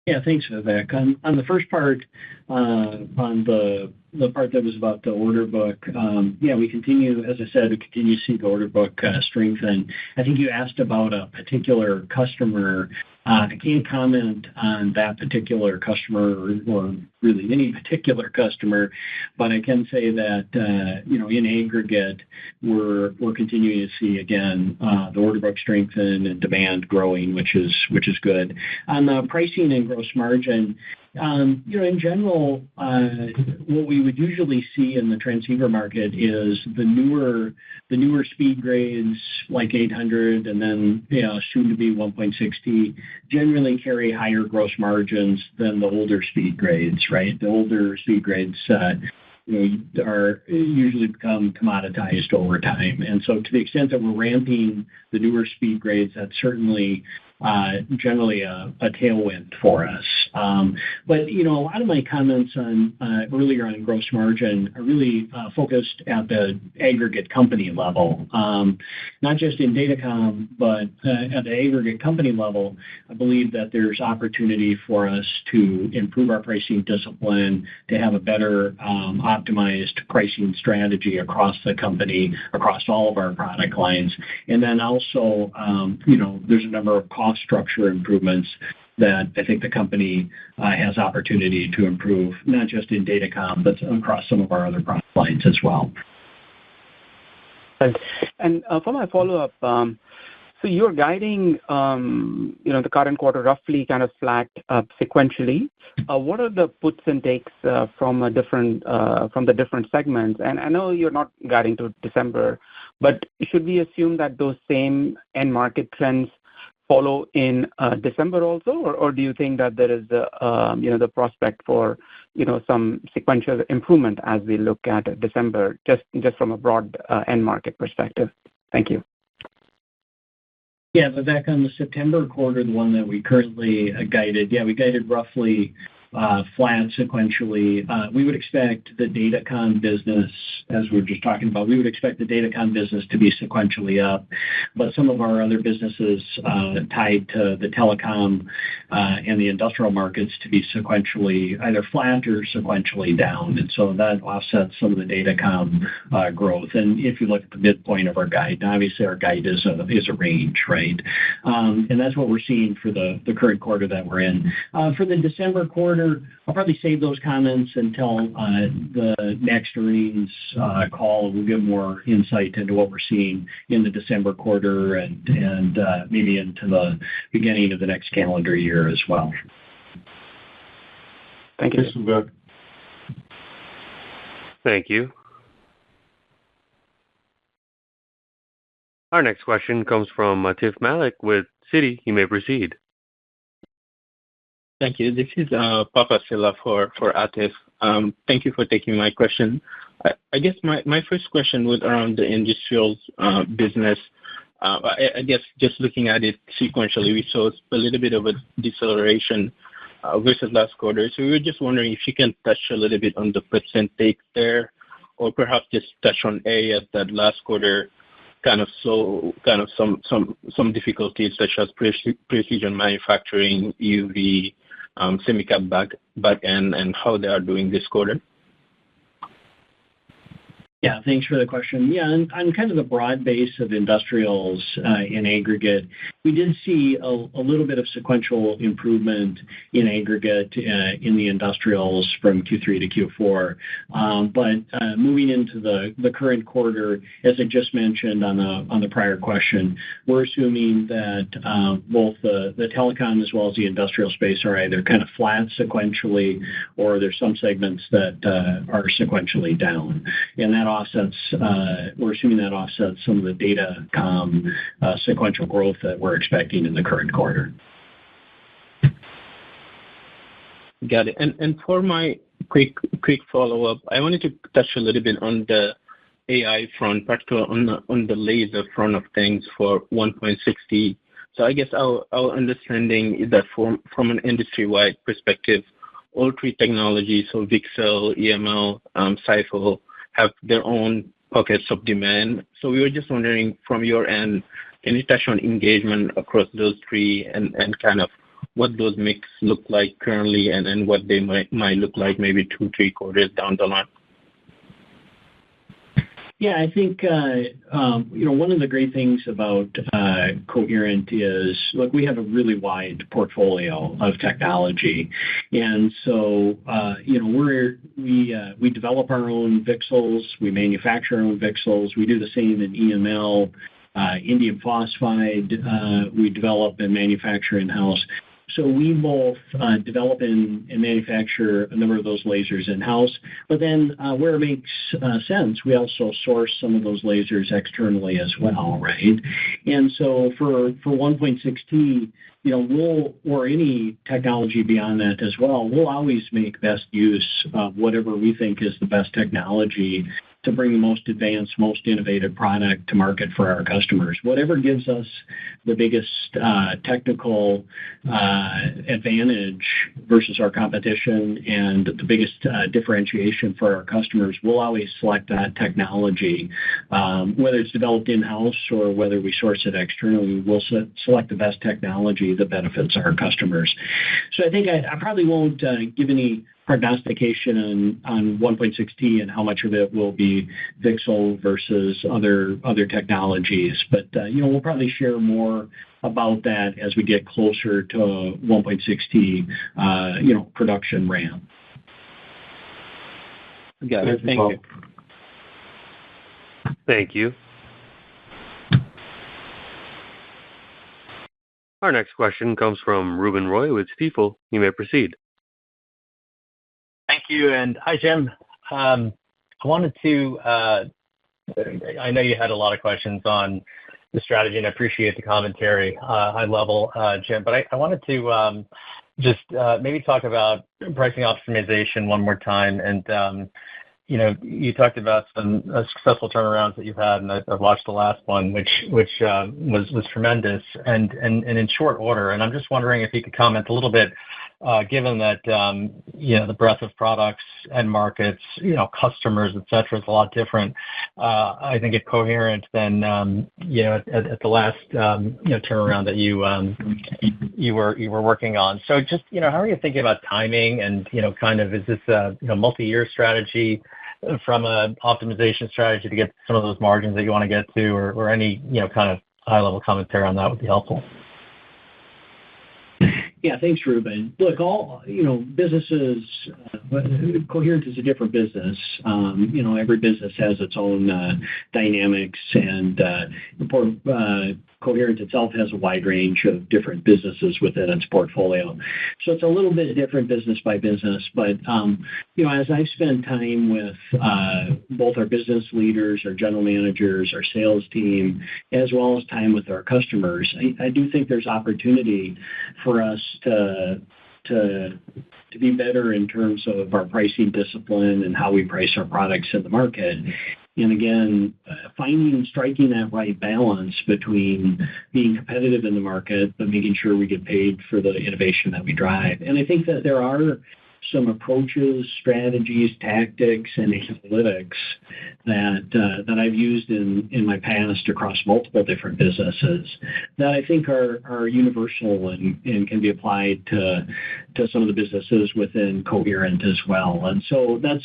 Yeah, thanks, Vivek. On the first part, on the part that was about the order book, we continue, as I said, we continue to see the order book strengthen. I think you asked about a particular customer. I can't comment on that particular customer or really any particular customer, but I can say that, in aggregate, we're continuing to see, again, the order book strengthen and demand growing, which is good. On the pricing and gross margin, in general, what we would usually see in the transceiver market is the newer speed grades like 800 and then soon to be 1.6T generally carry higher gross margins than the older speed grades, right? The older speed grades are usually become commoditized over time. And so to the extent that we're ramping the newer speed grades, that's certainly generally a tailwind for us. But a lot of my comments on earlier on gross margin are really focused at the aggregate company level, not just in Datacom, but at the aggregate company level. I believe that there's opportunity for us to improve our pricing discipline, to have a better optimized pricing strategy across the company, across all of our product lines. And then also, there's a number of cost structure improvements that I think the company has opportunity to improve, not just in Datacom, but across some of our other product lines as well. Right. And for my follow-up, so you're guiding, the current quarter roughly kind of flat sequentially. What are the puts and takes from the different segments? And I know you're not guiding to December, but should we assume that those same end market trends follow in December also, or do you think that there is the prospect for some sequential improvement as we look at December, just from a broad end market perspective? Thank you. Yeah, Vivek, on the September quarter, the one that we currently guided, we guided roughly flat sequentially. We would expect the Datacom business, as we were just talking about, we would expect the Datacom business to be sequentially up, but some of our other businesses tied to the telecom and the industrial markets to be sequentially either flat or sequentially down. And so that offsets some of the Datacom growth. And if you look at the midpoint of our guide, obviously our guide is a range, right? And that's what we're seeing for the current quarter that we're in. For the December quarter, I'll probably save those comments until the next earnings call. We'll give more insight into what we're seeing in the December quarter and maybe into the beginning of the next calendar year as well. Thank you. Thanks, Vivek. Thank you. Our next question comes from Atif Malik with Citi. You may proceed. Thank you. This is Papa Silla for Atif. Thank you for taking my question. I guess my first question was around the industrials business. I guess just looking at it sequentially, we saw a little bit of a deceleration versus last quarter. So we were just wondering if you can touch a little bit on the percentage there, or perhaps just touch on areas that last quarter kind of some difficulties such as precision manufacturing, EUV, semicap back end, and how they are doing this quarter. Yeah, thanks for the question. Yeah, on kind of the broad base of industrials in aggregate, we did see a little bit of sequential improvement in aggregate in the industrials from Q3 to Q4. But moving into the current quarter, as I just mentioned on the prior question, we're assuming that both the telecom as well as the industrial space are either kind of flat sequentially, or there's some segments that are sequentially down. And that offsets, we're assuming that offsets some of the Datacom sequential growth that we're expecting in the current quarter. Got it. And for my quick follow-up, I wanted to touch a little bit on the AI front, particularly on the laser front of things for 1.6T. So I guess our understanding is that from an industry-wide perspective, all three technologies, so VCSEL, EML, SiPho, have their own pockets of demand. So we were just wondering from your end, can you touch on engagement across those three and kind of what those mix look like currently and what they might look like maybe 2-3 quarters down the line? Yeah, I think one of the great things about Coherent is, look, we have a really wide portfolio of technology, and so we develop our own VCSELs, we manufacture our own VCSELs, we do the same in EML, indium phosphide, we develop and manufacture in-house. So we both develop and manufacture a number of those lasers in-house, but then where it makes sense, we also source some of those lasers externally as well, right? And so for 1.6T, or any technology beyond that as well, we'll always make best use of whatever we think is the best technology to bring the most advanced, most innovative product to market for our customers. Whatever gives us the biggest technical advantage versus our competition and the biggest differentiation for our customers, we'll always select that technology. Whether it's developed in-house or whether we source it externally, we'll select the best technology that benefits our customers. So I think I probably won't give any prognostication on 1.6T and how much of it will be VCSEL versus other technologies. But we'll probably share more about that as we get closer to 1.6T production ramp. Got it. Thank you. Thank you. Our next question comes from Ruben Roy with Stifel. You may proceed. Thank you, and hi, Jim. I wanted to I know you had a lot of questions on the strategy, and I appreciate the commentary, high level, Jim, but I wanted to just maybe talk about pricing optimization one more time. And you talked about some successful turnarounds that you've had, and I've watched the last one, which was tremendous and in short order. And I'm just wondering if you could comment a little bit, given that the breadth of products and markets, customers, et cetera, is a lot different, I think at Coherent than at the last turnaround that you were working on. So just how are you thinking about timing and kind of is this a multi-year strategy from an optimization strategy to get some of those margins that you want to get to, or any kind of high level commentary on that would be helpful. Yeah, thanks, Ruben. Look, all businesses, Coherent is a different business. Every business has its own dynamics, and Coherent itself has a wide range of different businesses within its portfolio. So it's a little bit different business by business. But as I spend time with both our business leaders, our general managers, our sales team, as well as time with our customers, I do think there's opportunity for us to be better in terms of our pricing discipline and how we price our products in the market. And again, striking that right balance between being competitive in the market, but making sure we get paid for the innovation that we drive. And I think that there are some approaches, strategies, tactics, and analytics that I've used in my past across multiple different businesses that I think are universal and can be applied to some of the businesses within Coherent as well. And so that's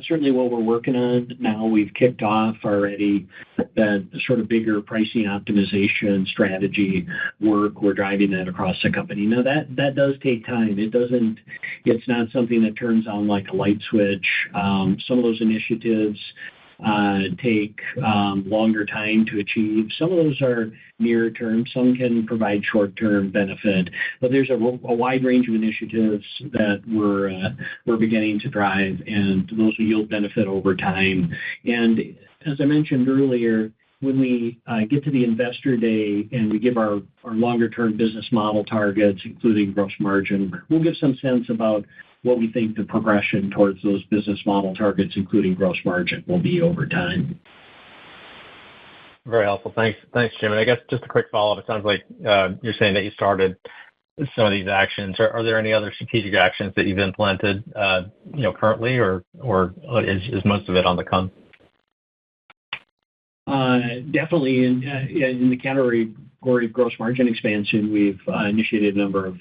certainly what we're working on now. We've kicked off already that sort of bigger pricing optimization strategy work. We're driving that across the company. Now that does take time. It's not something that turns on like a light switch. Some of those initiatives take longer time to achieve. Some of those are near term. Some can provide short-term benefit. But there's a wide range of initiatives that we're beginning to drive, and those will yield benefit over time. And as I mentioned earlier, when we get to the Investor Day and we give our longer-term business model targets, including gross margin, we'll give some sense about what we think the progression towards those business model targets, including gross margin, will be over time. Very helpful. Thanks, Jim. And I guess just a quick follow-up. It sounds like you're saying that you started some of these actions? Are there any other strategic actions that you've implemented, currently, or is most of it on the come? Definitely in the category of gross margin expansion, we've initiated a number of,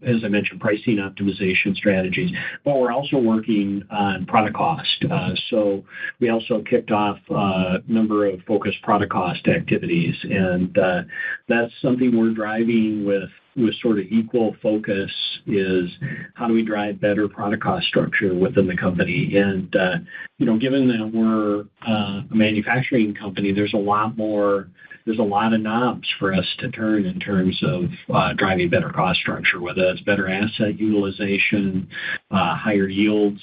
as I mentioned, pricing optimization strategies, but we're also working on product cost. So we also kicked off a number of focused product cost activities, and that's something we're driving with sort of equal focus, is how do we drive better product cost structure within the company. And given that we're a manufacturing company, there's a lot of knobs for us to turn in terms of driving better cost structure, whether that's better asset utilization, higher yields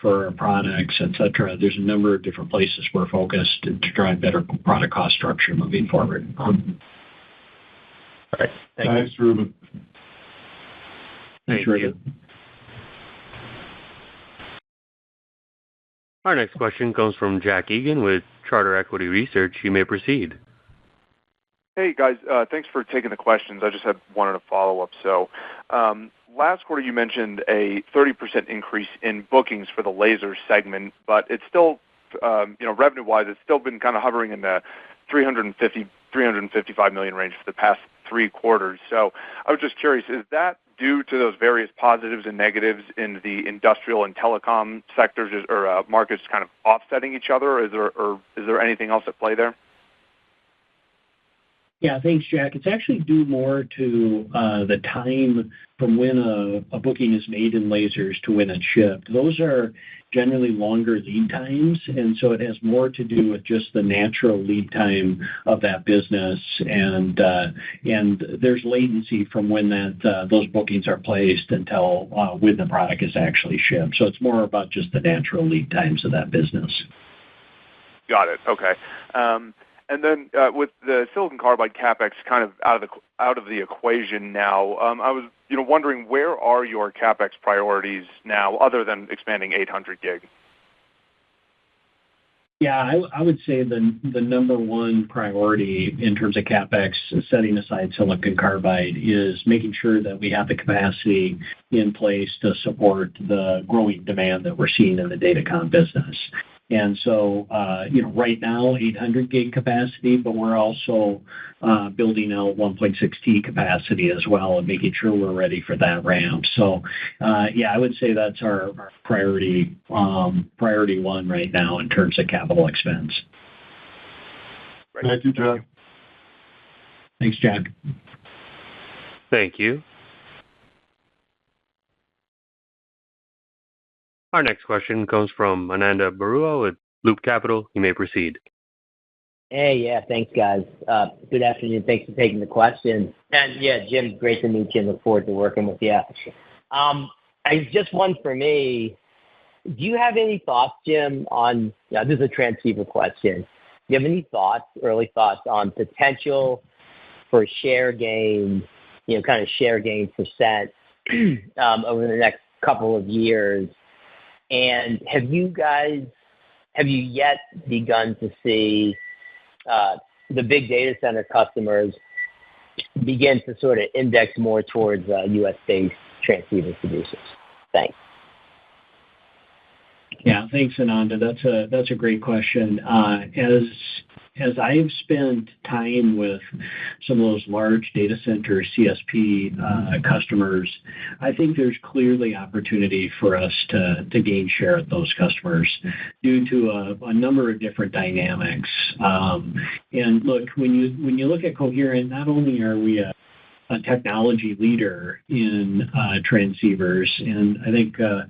for our products, et cetera. There's a number of different places we're focused to drive better product cost structure moving forward. All right. Thanks, Ruben. Thank you. Our next question comes from Jack Egan with Charter Equity Research. You may proceed. Hey, guys. Thanks for taking the questions. I just had one and a follow-up. So last quarter, you mentioned a 30% increase in bookings for the laser segment, but it's still, revenue-wise, it's still been kind of hovering in the $355 million range for the past 3 quarters. So I was just curious, is that due to those various positives and negatives in the industrial and telecom sectors or markets kind of offsetting each other, or is there anything else at play there? Yeah, thanks, Jack. It's actually due more to the time from when a booking is made in lasers to when it's shipped. Those are generally longer lead times, and so it has more to do with just the natural lead time of that business, and there's latency from when those bookings are placed until when the product is actually shipped. So it's more about just the natural lead times of that business. Got it. Okay. And then with the silicon carbide CapEx kind of out of the equation now, I was wondering, where are your CapEx priorities now other than expanding 800 gig? Yeah, I would say the number one priority in terms of CapEx, setting aside silicon carbide, is making sure that we have the capacity in place to support the growing demand that we're seeing in the datacom business. And so, right now, 800 gig capacity, but we're also building out 1.6T capacity as well and making sure we're ready for that ramp. So, I would say that's our priority one right now in terms of capital expense. Thank you, Jack. Thanks, Jack. Thank you. Our next question comes from Ananda Baruah with Loop Capital. You may proceed. Hey, yeah, thanks, guys. Good afternoon. Thanks for taking the question. And yeah, Jim, great to meet you and look forward to working with you. Just one for me. Do you have any thoughts, Jim, on, this is a transceiver question. Do you have any early thoughts on potential for share gain, kind of share gain percent over the next couple of years? And have you yet begun to see the big data center customers begin to sort of index more towards U.S.-based transceiver producers? Thanks. Yeah, thanks, Ananda. That's a great question. As I've spent time with some of those large data center CSP customers, I think there's clearly opportunity for us to gain share at those customers due to a number of different dynamics. And look, when you look at Coherent, not only are we a technology leader in transceivers, and I think a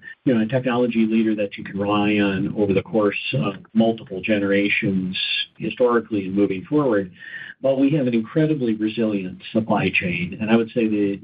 technology leader that you can rely on over the course of multiple generations historically and moving forward, but we have an incredibly resilient supply chain. And I would say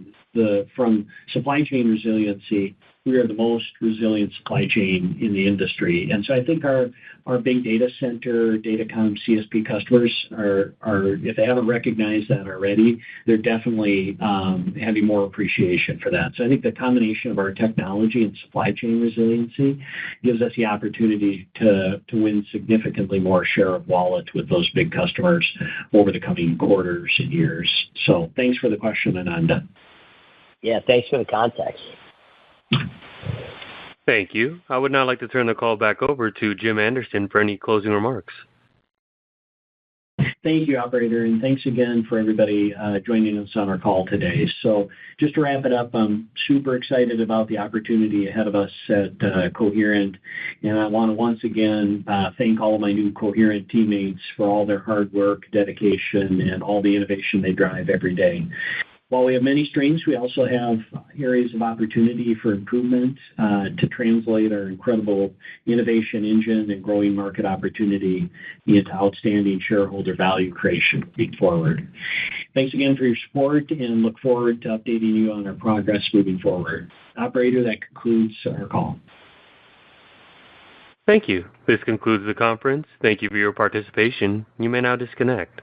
from supply chain resiliency, we are the most resilient supply chain in the industry. And so I think our big data center, datacom CSP customers are, if they haven't recognized that already, they're definitely having more appreciation for that. So I think the combination of our technology and supply chain resiliency gives us the opportunity to win significantly more share of wallet with those big customers over the coming quarters and years. So thanks for the question, Ananda. Yeah, thanks for the context. Thank you. I would now like to turn the call back over to Jim Anderson for any closing remarks. Thank you, operator, and thanks again for everybody joining us on our call today. So just to wrap it up, I'm super excited about the opportunity ahead of us at Coherent, and I want to once again thank all of my new Coherent teammates for all their hard work, dedication, and all the innovation they drive every day. While we have many strengths, we also have areas of opportunity for improvement to translate our incredible innovation engine and growing market opportunity into outstanding shareholder value creation moving forward. Thanks again for your support, and look forward to updating you on our progress moving forward. Operator, that concludes our call. Thank you. This concludes the conference. Thank you for your participation. You may now disconnect.